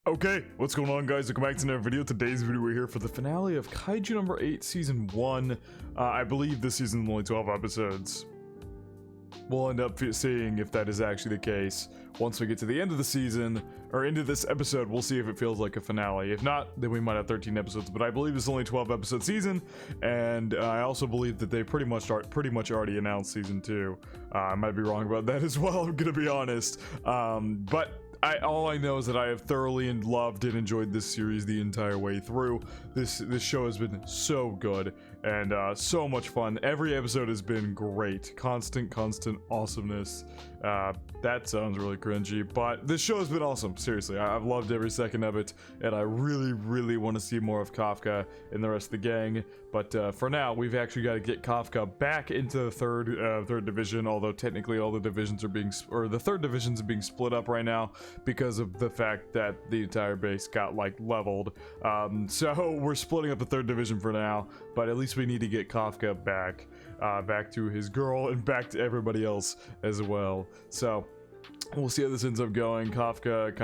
Okay, what's going on, guys? Welcome back to another video. Today's video, we're here for the finale of Kaiju number 8, season 1. I believe this season is only 12 episodes. We'll end up seeing if that is actually the case. Once we get to the end of the season, or into this episode, we'll see if it feels like a finale. If not, then we might have 13 episodes, but I believe it's only 12 episode season, and I also believe that they pretty much already announced season 2. I might be wrong about that as well, I'm gonna be honest. But all I know is that I have thoroughly loved and enjoyed this series the entire way through. This show has been so good and so much fun. Every episode has been great. Constant awesomeness. That sounds really cringy, but this show has been awesome. Seriously, I've loved every second of it, and I really want to see more of Kafka and the rest of the gang. But for now, we've actually got to get Kafka back into the third division. Although technically, all the divisions are the third divisions are being split up right now because of the fact that the entire base got like leveled. So we're splitting up the third division for now. But at least we need to get Kafka back to his girl and back to everybody else as well. So we'll see how this ends up going. Kafka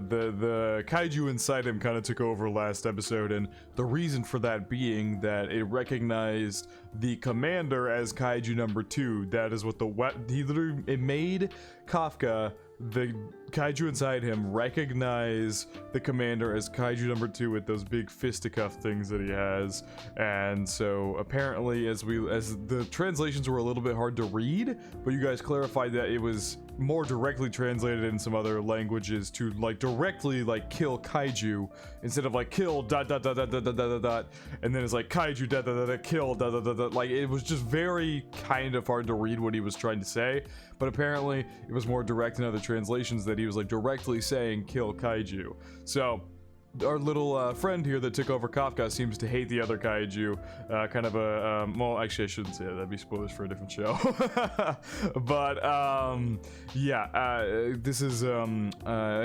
the kaiju inside him kind of took over last episode, and the reason for that being that it recognized the commander as kaiju number 2. That is what it made Kafka, the kaiju inside him, recognize the commander as kaiju number 2 with those big fisticuff things that he has. And so apparently, as the translations were a little bit hard to read, but you guys clarified that it was more directly translated in some other languages to like directly like kill kaiju instead of like kill ... and then it's like kaiju ... kill ... like it was just very kind of hard to read what he was trying to say. But apparently it was more direct in other translations that he was like directly saying kill kaiju. So our little friend here that took over Kafka seems to hate the other kaiju. Kind of a well, actually I shouldn't say that, that'd be spoilers for a different show. But yeah, this is an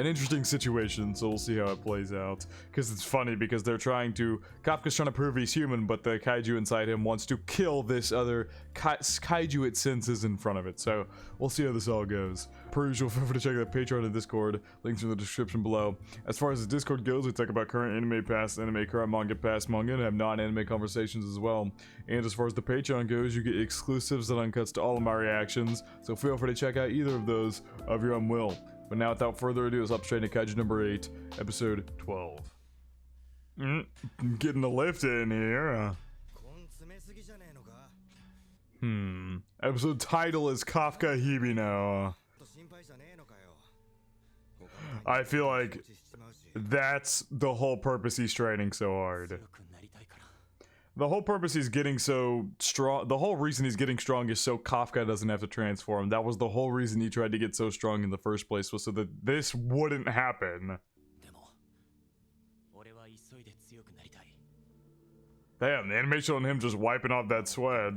interesting situation, so we'll see how it plays out. Because it's funny, because Kafka's trying to prove he's human, but the kaiju inside him wants to kill this other kaiju it senses in front of it. So we'll see how this all goes. Per usual, feel free to check out Patreon and Discord, links in the description below. As far as the Discord goes, we talk about current anime, past anime, current manga, past manga, and have non-anime conversations as well. And as far as the Patreon goes, you get exclusives and uncuts to all of my reactions, so feel free to check out either of those of your own will. But now, without further ado, let's hop straight into Kaiju number 8, episode 12. Getting the lift in here. Episode title is Kafka Hibino. I feel like that's the whole purpose he's training so hard. The whole purpose he's getting so strong, the whole reason he's getting strong is so Kafka doesn't have to transform. That was the whole reason he tried to get so strong in the first place, was so that this wouldn't happen. Damn, the animation on him just wiping off that sweat.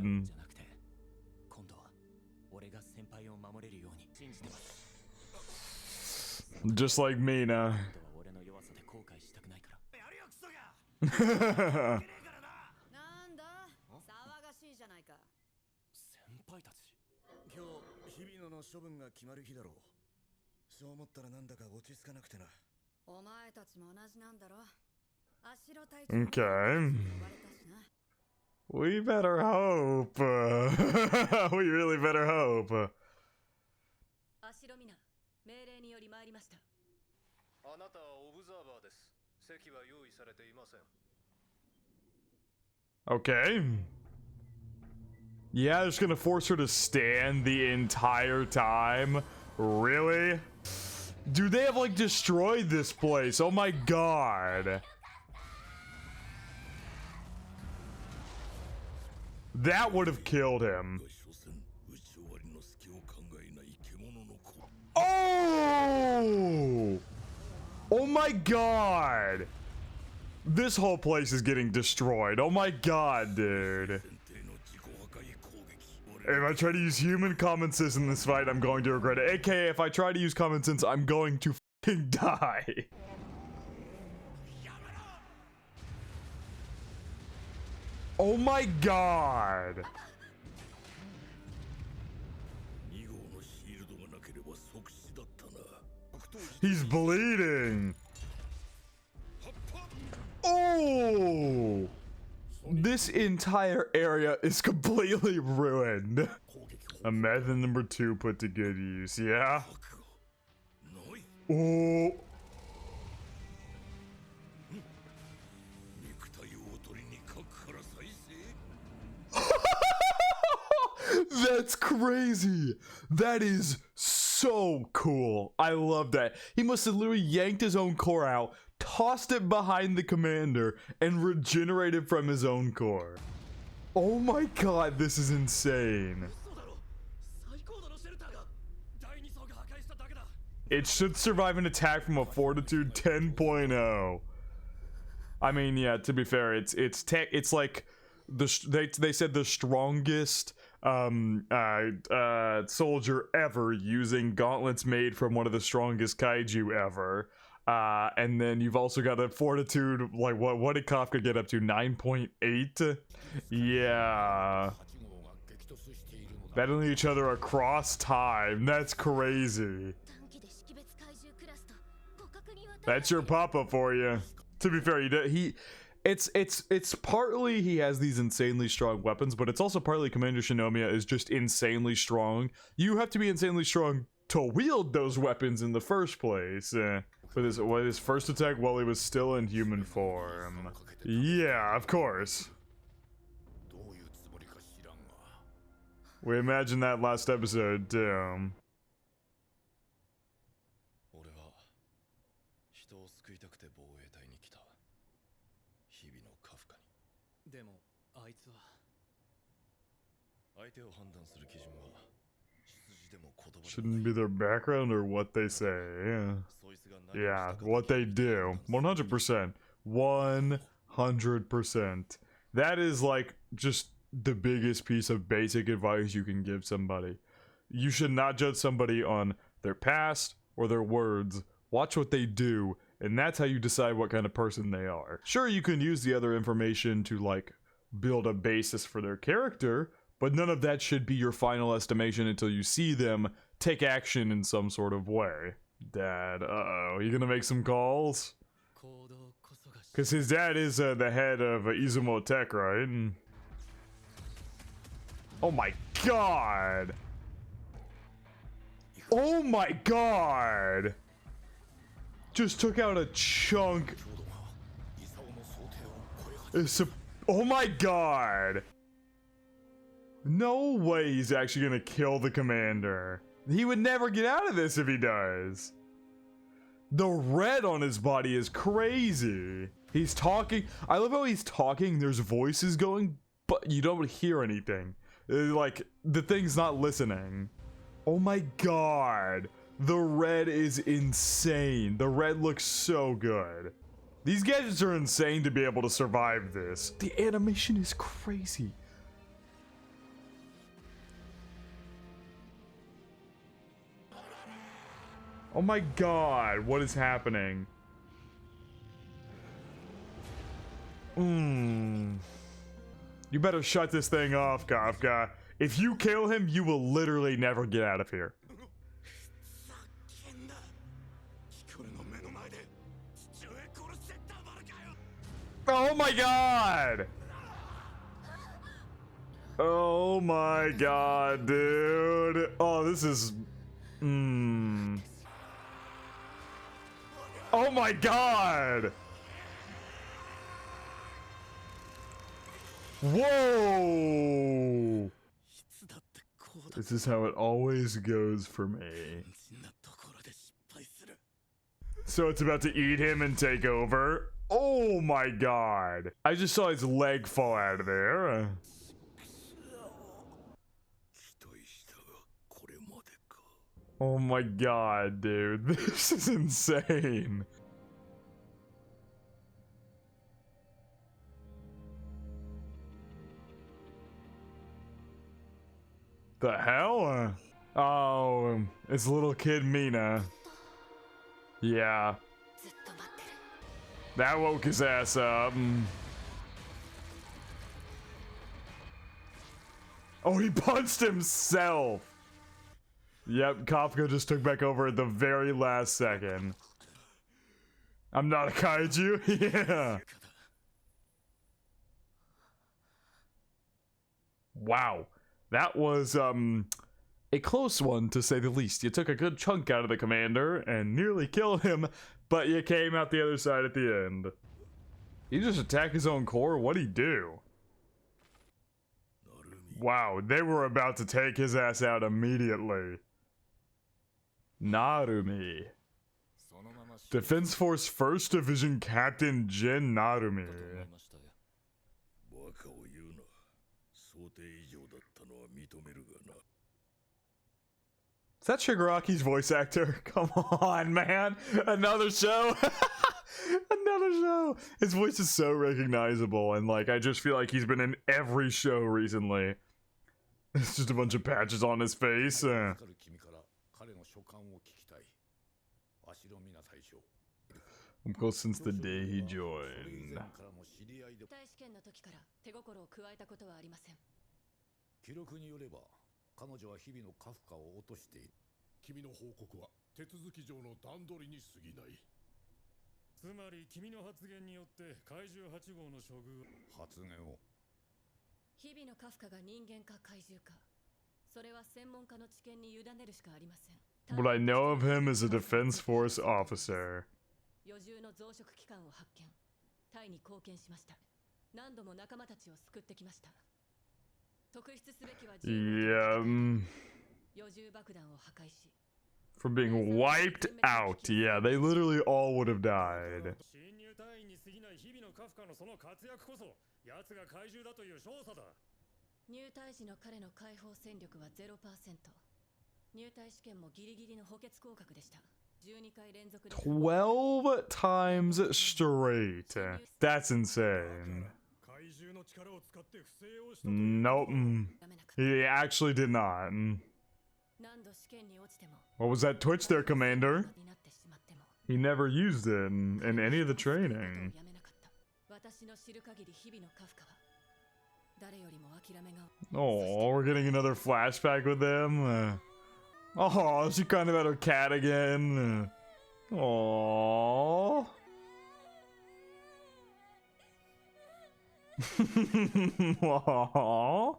Just like me now. Okay. We better hope. We really better hope. Okay. Yeah, they're just gonna force her to stand the entire time. Really? Dude, they have like destroyed this place. Oh my god. That would have killed him. Oh! Oh my god! This whole place is getting destroyed. Oh my god, dude. If I try to use human common sense in this fight, I'm going to regret it. AKA, if I try to use common sense, I'm going to fucking die. Oh my god. He's bleeding. Oh! This entire area is completely ruined. A method number 2 put to good use, yeah? Oh! That's crazy! That is so cool. I love that. He must have literally yanked his own core out, tossed it behind the commander, and regenerated from his own core. Oh my god, this is insane. It should survive an attack from a Fortitude 10.0. I mean, yeah, to be fair, it's like they said the strongest soldier ever using gauntlets made from one of the strongest kaiju ever. And then you've also got a Fortitude, like what did Kafka get up to? 9.8? Yeah. Battling each other across time. That's crazy. That's your papa for you. To be fair, it's partly he has these insanely strong weapons, but it's also partly Commander Shinomiya is just insanely strong. You have to be insanely strong to wield those weapons in the first place. For his first attack while he was still in human form. Yeah, of course. We imagined that last episode too. Shouldn't be their background or what they say. Yeah, what they do. 100%. 100%. That is like just the biggest piece of basic advice you can give somebody. You should not judge somebody on their past or their words. Watch what they do, and that's how you decide what kind of person they are. Sure, you can use the other information to like build a basis for their character, but none of that should be your final estimation until you see them take action in some sort of way. Dad, uh-oh, you gonna make some calls? Because his dad is the head of Izumo Tech, right? Oh my god! Oh my god! Just took out a chunk. Oh my god! No way he's actually gonna kill the commander. He would never get out of this if he does. The red on his body is crazy. He's talking. I love how he's talking. There's voices going, but you don't hear anything. Like, the thing's not listening. Oh my god. The red is insane. The red looks so good. These gadgets are insane to be able to survive this. The animation is crazy. Oh my god, what is happening? You better shut this thing off, Kafka. If you kill him, you will literally never get out of here. Oh my god! Oh my god, dude. Oh, this is... Oh my god! Whoa! This is how it always goes for me. So it's about to eat him and take over? Oh my god! I just saw his leg fall out of there. Oh my god, dude. This is insane. The hell? Oh, it's little kid Mina. Yeah. That woke his ass up. Oh, he punched himself. Yep, Kafka just took back over at the very last second. I'm not a kaiju? Yeah. Wow. That was, a close one, to say the least. You took a good chunk out of the commander and nearly killed him, but you came out the other side at the end. He just attacked his own core? What'd he do? Wow, they were about to take his ass out immediately. Narumi. Defense Force 1st Division Captain Jin Narumi. Is that Shigaraki's voice actor? Come on, man. Another show. Another show. His voice is so recognizable, and like I just feel like he's been in every show recently. It's just a bunch of patches on his face. I'm close since the day he joined. 記録によれば彼女は日々のカフカを落としている。君の報告は手続き上の段取りに過ぎない。つまり君の発言によって怪獣8号の処遇発言を日々のカフカが人間か怪獣かそれは専門家の知見に委ねるしかありません。 What I know of him is a Defense Force officer. 余重の増殖器官を発見。タイに貢献しました。何度も仲間たちを救ってきました。 Yeah, from being wiped out. Yeah, they literally all would have died. "12 times straight. That's insane." Nope. He actually did not. What was that twitch there, Commander? He never used it in any of the training. Oh, we're getting another flashback with them. Oh, she crying about her cat again. Oh. Aww.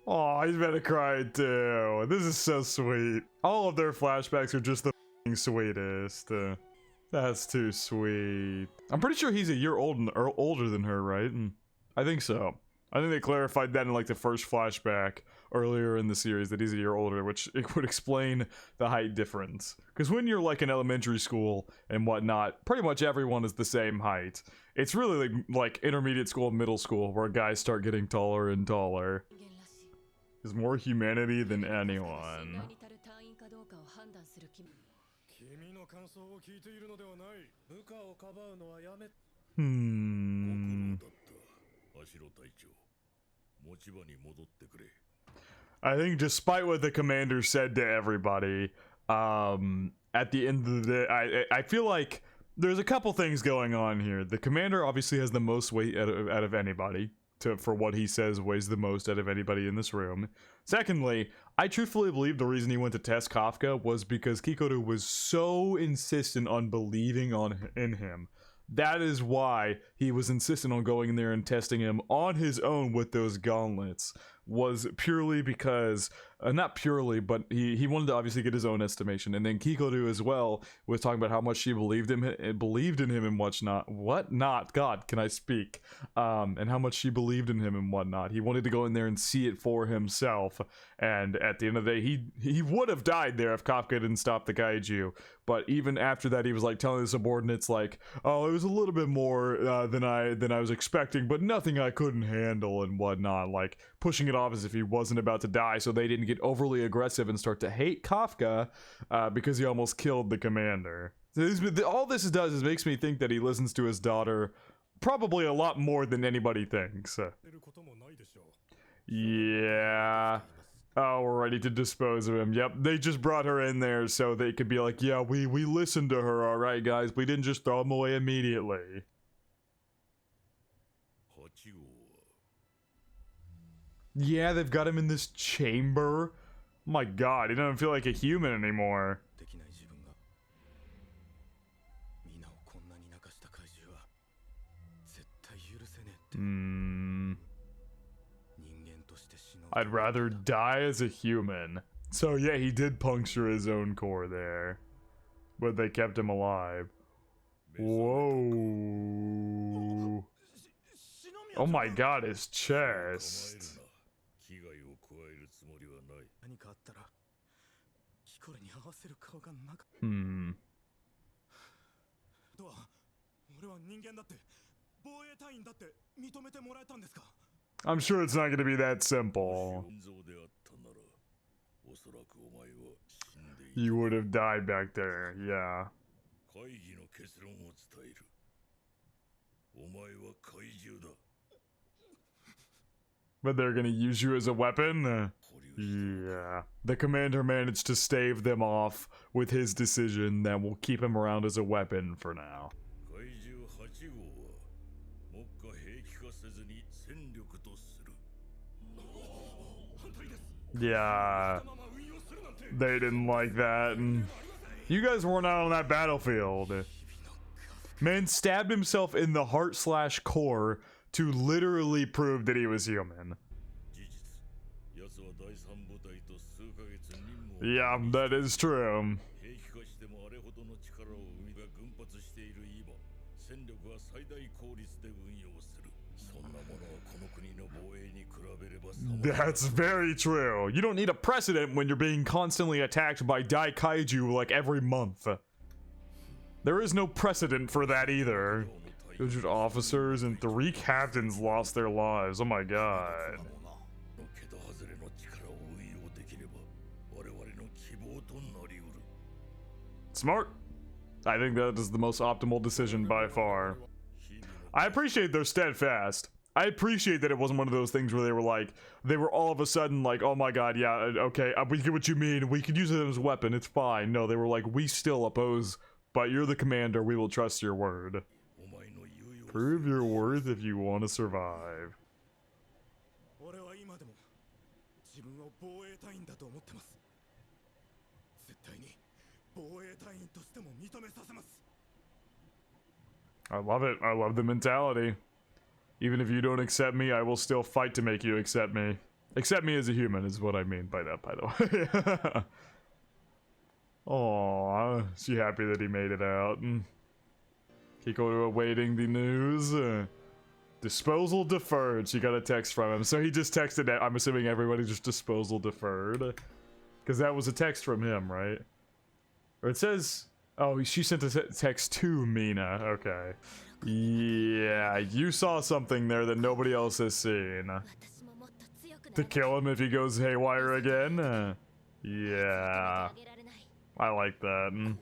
Oh, he's about to cry too. This is so sweet. All of their flashbacks are just the sweetest. That's too sweet. I'm pretty sure he's a year older than her, right? I think so. I think they clarified that in like the first flashback earlier in the series that he's a year older, which it would explain the height difference. Because when you're like in elementary school and whatnot, pretty much everyone is the same height. It's really like intermediate school and middle school where guys start getting taller and taller. There's more humanity than anyone. I think despite what the commander said to everybody, at the end of the day, I feel like there's a couple things going on here. The commander obviously has the most weight out of anybody. For what he says weighs the most out of anybody in this room. Secondly, I truthfully believe the reason he went to test Kafka was because Kikoru was so insistent on believing in him. That is why he was insistent on going in there and testing him on his own with those gauntlets. Was purely because, not purely, but he wanted to obviously get his own estimation. And then Kikoru as well was talking about how much she believed in him and whatnot. God, can I speak? And how much she believed in him and whatnot. He wanted to go in there and see it for himself. And at the end of the day, he would have died there if Kafka didn't stop the Kaiju. But even after that, he was like telling the subordinates like, "Oh, it was a little bit more than I was expecting, but nothing I couldn't handle and whatnot." Like pushing it off as if he wasn't about to die, so they didn't get overly aggressive and start to hate Kafka because he almost killed the commander. So all this does is makes me think that he listens to his daughter probably a lot more than anybody thinks. Yeah. Oh, we're ready to dispose of him. Yep, they just brought her in there so they could be like, yeah, we listened to her, alright guys. We didn't just throw him away immediately. Yeah, they've got him in this chamber. Oh my god, he doesn't feel like a human anymore. I'd rather die as a human. So yeah, he did puncture his own core there. But they kept him alive. Whoa. Oh my god, his chest. Hmm. I'm sure it's not going to be that simple. You would have died back there, yeah. But they're going to use you as a weapon? Yeah. The commander managed to stave them off with his decision that will keep him around as a weapon for now. Yeah. They didn't like that. And you guys weren't out on that battlefield. Man stabbed himself in the heart/core to literally prove that he was human. Yeah, that is true. That's very true. You don't need a precedent when you're being constantly attacked by Kaiju like every month. There is no precedent for that either. 200 officers and 3 captains lost their lives. Oh my god. Smart. I think that is the most optimal decision by far. I appreciate they're steadfast. I appreciate that it wasn't one of those things where they were all of a sudden like, oh my god, yeah, okay, we get what you mean, we could use it as a weapon, it's fine. No, they were like, we still oppose, but you're the commander, we will trust your word. Prove your worth if you want to survive. I love it. I love the mentality. Even if you don't accept me, I will still fight to make you accept me. Accept me as a human is what I mean by that, by the way. Aww, she happy that he made it out. Kiko awaiting the news. Disposal deferred. She got a text from him. So he just texted that. I'm assuming everybody just disposal deferred. Because that was a text from him, right? Or it says... Oh, she sent a text to Mina. Okay. Yeah, you saw something there that nobody else has seen. To kill him if he goes haywire again? Yeah. I like that.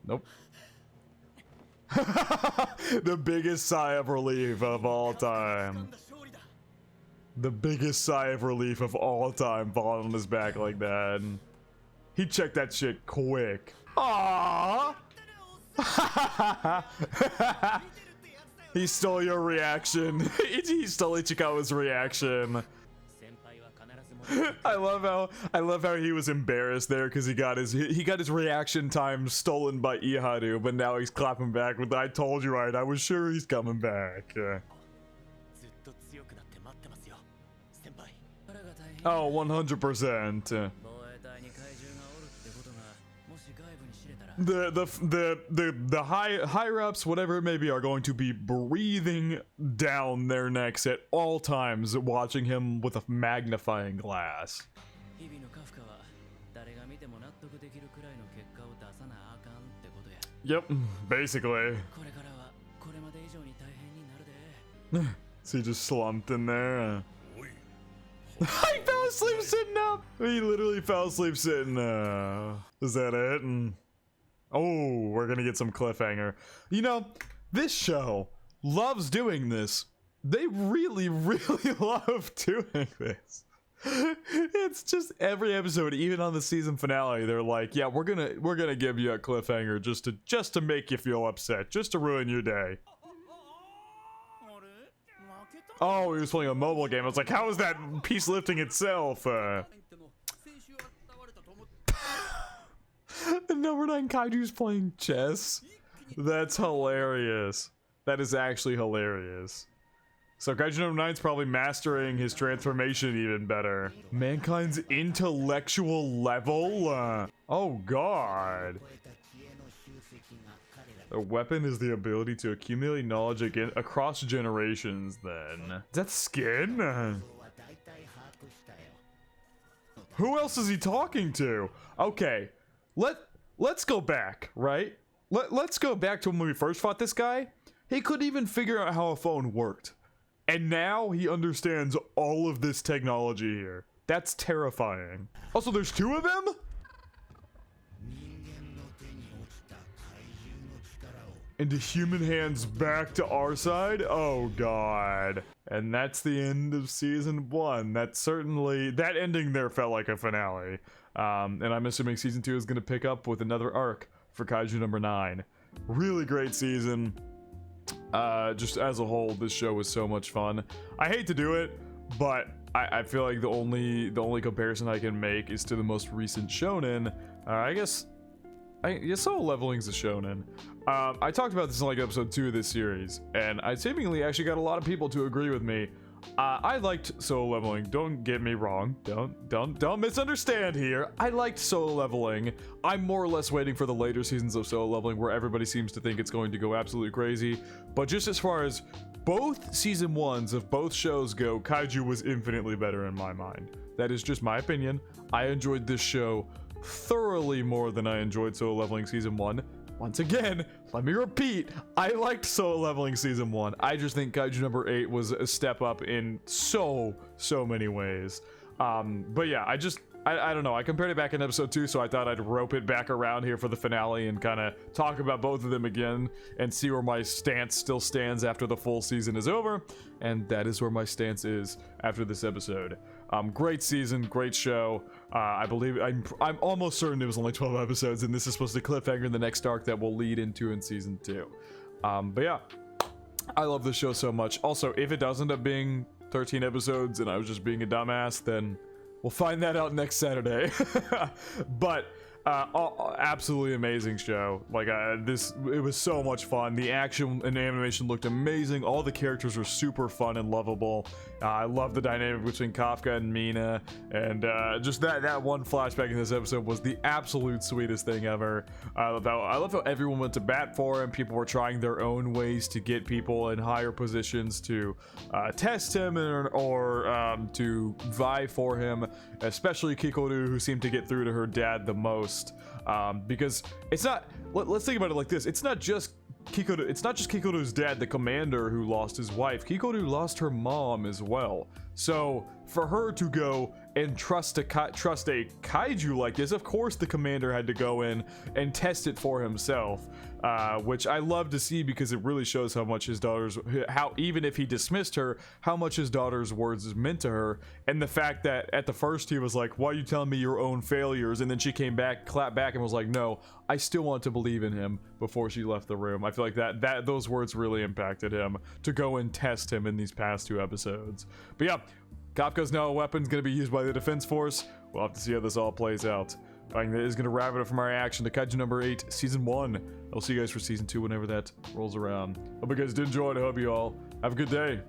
Nope. The biggest sigh of relief of all time. The biggest sigh of relief of all time, falling on his back like that. He checked that shit quick. Aww. He stole your reaction. He stole Ichikawa's reaction. I love how he was embarrassed there because he got his reaction time stolen by Iharu, but now he's clapping back with I told you right, I was sure he's coming back. Oh, 100%. The higher ups, whatever it may be, are going to be breathing down their necks at all times, watching him with a magnifying glass. Yep, basically. So he just slumped in there. He fell asleep sitting up. He literally fell asleep sitting. Is that it? Oh, we're gonna get some cliffhanger. You know, this show loves doing this. They really, really love doing this. It's just every episode, even on the season finale, they're like, "Yeah, we're gonna give you a cliffhanger just to make you feel upset, just to ruin your day." Oh, he was playing a mobile game. I was like, how is that piece lifting itself? The number 9 Kaiju's playing chess. That's hilarious. That is actually hilarious. So Kaiju number 9 is probably mastering his transformation even better. Mankind's intellectual level? Oh god. Their weapon is the ability to accumulate knowledge again across generations then. Is that skin? Who else is he talking to? Okay, let's go back, right? Let's go back to when we first fought this guy. He couldn't even figure out how a phone worked. And now he understands all of this technology here. That's terrifying. Also, there's 2 of them? Into human hands back to our side? Oh god. And that's the end of season 1. That ending there felt like a finale. And I'm assuming season 2 is going to pick up with another arc for Kaiju number 9. Really great season. Just as a whole, this show was so much fun. I hate to do it, but I feel like the only comparison I can make is to the most recent shonen. I guess Solo Leveling's a shonen. I talked about this in like episode 2 of this series, and I seemingly actually got a lot of people to agree with me. I liked Solo Leveling. Don't get me wrong. Don't misunderstand here. I liked Solo Leveling. I'm more or less waiting for the later seasons of Solo Leveling where everybody seems to think it's going to go absolutely crazy. But just as far as both season 1s of both shows go, Kaiju was infinitely better in my mind. That is just my opinion. I enjoyed this show thoroughly more than I enjoyed Solo Leveling season 1. Once again, let me repeat, I liked Solo Leveling season 1. I just think Kaiju number 8 was a step up in so many ways. But yeah, I don't know. I compared it back in episode 2, so I thought I'd rope it back around here for the finale and kind of talk about both of them again and see where my stance still stands after the full season is over. And that is where my stance is after this episode. Great season, great show. I believe I'm almost certain it was only 12 episodes, and this is supposed to cliffhanger in the next arc that we'll lead into in season 2. But yeah, I love this show so much. Also, if it does end up being 13 episodes and I was just being a dumbass, then we'll find that out next Saturday. But absolutely amazing show. Like it was so much fun. The action and animation looked amazing. All the characters were super fun and lovable. I love the dynamic between Kafka and Mina, and just that one flashback in this episode was the absolute sweetest thing ever. I love how everyone went to bat for him. People were trying their own ways to get people in higher positions to test him or to vie for him, especially Kikoru, who seemed to get through to her dad the most. Because it's not, let's think about it like this, it's not just Kikoru's dad, the commander, who lost his wife. Kikoru lost her mom as well. So for her to go and trust a kaiju like this, of course the commander had to go in and test it for himself, which I love to see because it really shows how much even if he dismissed her, how much his daughter's words meant to her. And the fact that at the first he was like, why are you telling me your own failures? And then she came back, clapped back, and was like, no, I still want to believe in him, before she left the room. I feel like those words really impacted him to go and test him in these past 2 episodes. But yeah, Kafka's now a weapon, going to be used by the Defense Force. We'll have to see how this all plays out. I think that is going to wrap it up from our reaction to Kaiju number 8, season 1. I'll see you guys for season 2 whenever that rolls around. Hope you guys did enjoy it. I hope you all have a good day.